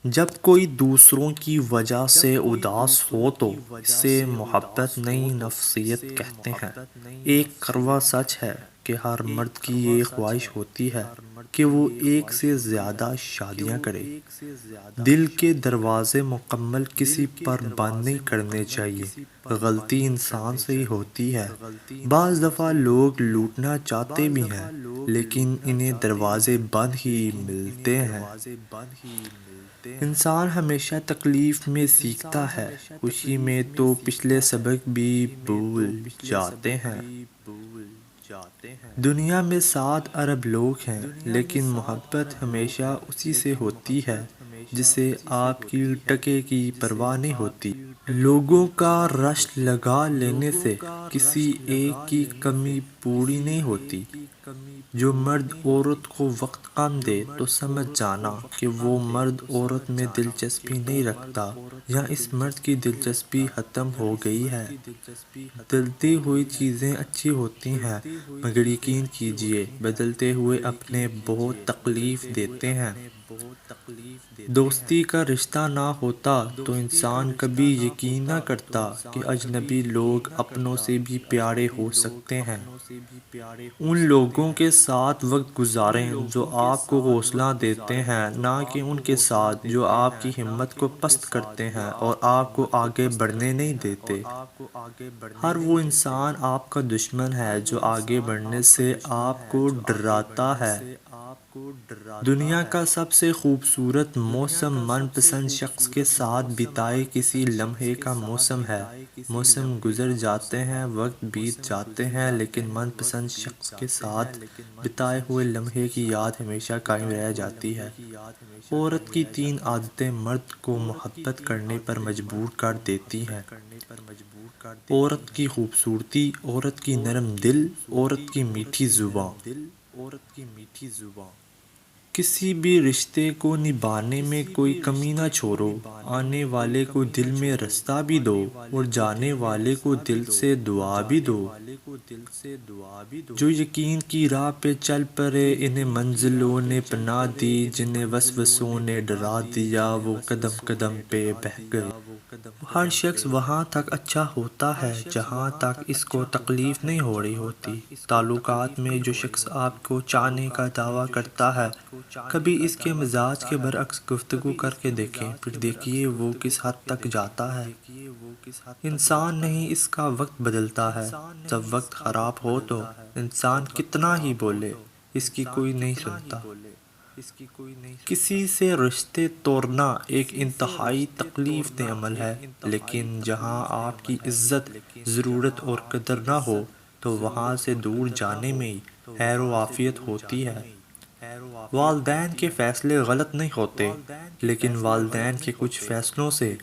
جب کوئی دوسروں کی وجہ سے اداس ہو تو اسے محبت نہیں نفسیت کہتے ہیں۔ ایک کڑوا سچ ہے کہ ہر مرد کی یہ خواہش ہوتی ہے کہ وہ ایک سے زیادہ شادیاں کرے۔ دل کے دروازے مکمل کسی پر بند نہیں کرنے چاہیے۔ غلطی انسان سے ہی ہوتی ہے۔ بعض دفعہ لوگ لوٹنا چاہتے بھی ہیں لیکن انہیں دروازے بند ہی ملتے ہیں۔ انسان ہمیشہ تکلیف میں سیکھتا ہے، خوشی میں تو پچھلے سبق بھی بھول جاتے ہیں۔ دنیا میں 7 ارب لوگ ہیں لیکن محبت ہمیشہ اسی سے ہوتی ہے جسے آپ کی ٹکے کی پرواہ نہیں ہوتی۔ لوگوں کا رش لگا لینے سے کسی ایک کی کمی پوری نہیں ہوتی۔ جو مرد عورت کو وقت کم دے تو سمجھ جانا کہ وہ مرد عورت میں دلچسپی نہیں رکھتا یا اس مرد کی دلچسپی ختم ہو گئی ہے۔ بدلتی ہوئی چیزیں اچھی ہوتی ہیں مگر یقین کیجیے بدلتے ہوئے اپنے بہت تکلیف دیتے ہیں۔ دوستی کا رشتہ نہ ہوتا تو انسان کبھی یقین نہ کرتا کہ اجنبی لوگ اپنوں سے بھی پیارے ہو سکتے ہیں۔ ان لوگوں کے ساتھ وقت گزاریں جو آپ کو حوصلہ دیتے ہیں، نہ کہ ان کے ساتھ جو آپ کی ہمت کو پست کرتے ہیں اور آپ کو آگے بڑھنے نہیں دیتے۔ ہر وہ انسان آپ کا دشمن ہے جو آگے بڑھنے سے آپ کو ڈراتا ہے۔ دنیا کا سب سے خوبصورت موسم من پسند شخص کے ساتھ بتائے کسی لمحے کا موسم ہے۔ موسم گزر جاتے ہیں، وقت بیت جاتے ہیں لیکن من پسند شخص کے ساتھ بتائے ہوئے لمحے کی یاد ہمیشہ قائم رہ جاتی ہے۔ عورت کی 3 عادتیں مرد کو محبت کرنے پر مجبور کر دیتی ہیں۔ عورت کی خوبصورتی، عورت کی نرم دل، عورت کی میٹھی زبان۔ کسی بھی رشتے کو نبھانے میں کوئی کمی نہ چھوڑو۔ آنے والے کو دل میں راستہ بھی دو اور جانے والے کو دل سے دعا بھی دو۔ جو یقین کی راہ پہ چل پڑے انہیں منزلوں نے پناہ دی، جنہیں وسوسوں نے ڈرا دیا وہ قدم قدم پہ بہہ گئے۔ ہر شخص وہاں تک اچھا ہوتا ہے جہاں تک اس کو تکلیف نہیں ہو رہی ہوتی۔ تعلقات میں جو شخص آپ کو چاہنے کا دعویٰ کرتا ہے کبھی اس کے مزاج کے برعکس گفتگو کر کے دیکھیں، پھر دیکھیے وہ کس حد تک جاتا ہے۔ انسان نہیں اس کا وقت بدلتا ہے۔ جب وقت خراب ہو تو انسان کتنا ہی بولے اس کی کوئی نہیں سنتا۔ کسی سے رشتے توڑنا ایک انتہائی تکلیف دہ عمل ہے لیکن جہاں آپ کی عزت، ضرورت اور قدر نہ ہو تو وہاں سے دور جانے میں خیر و عافیت ہوتی ہے۔ والدین کے فیصلے غلط نہیں ہوتے لیکن والدین کے کچھ فیصلوں سے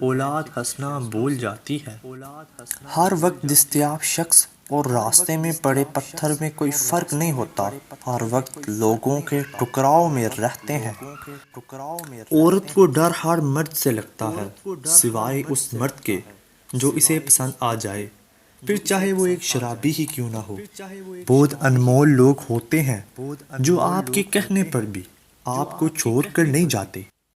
اولاد ہنسنا بھول جاتی ہے۔ ہر وقت دستیاب شخص اور راستے میں پڑے پتھر میں کوئی فرق نہیں ہوتا، ہر وقت لوگوں کے ٹکراؤ میں رہتے ہیں۔ عورت کو ڈر ہر مرد سے لگتا ہے سوائے اس مرد کے جو اسے پسند آ جائے، پھر چاہے وہ ایک شرابی ہی کیوں نہ ہو۔ بہت انمول لوگ ہوتے ہیں جو آپ کے کہنے پر بھی آپ کو چھوڑ کر نہیں جاتے۔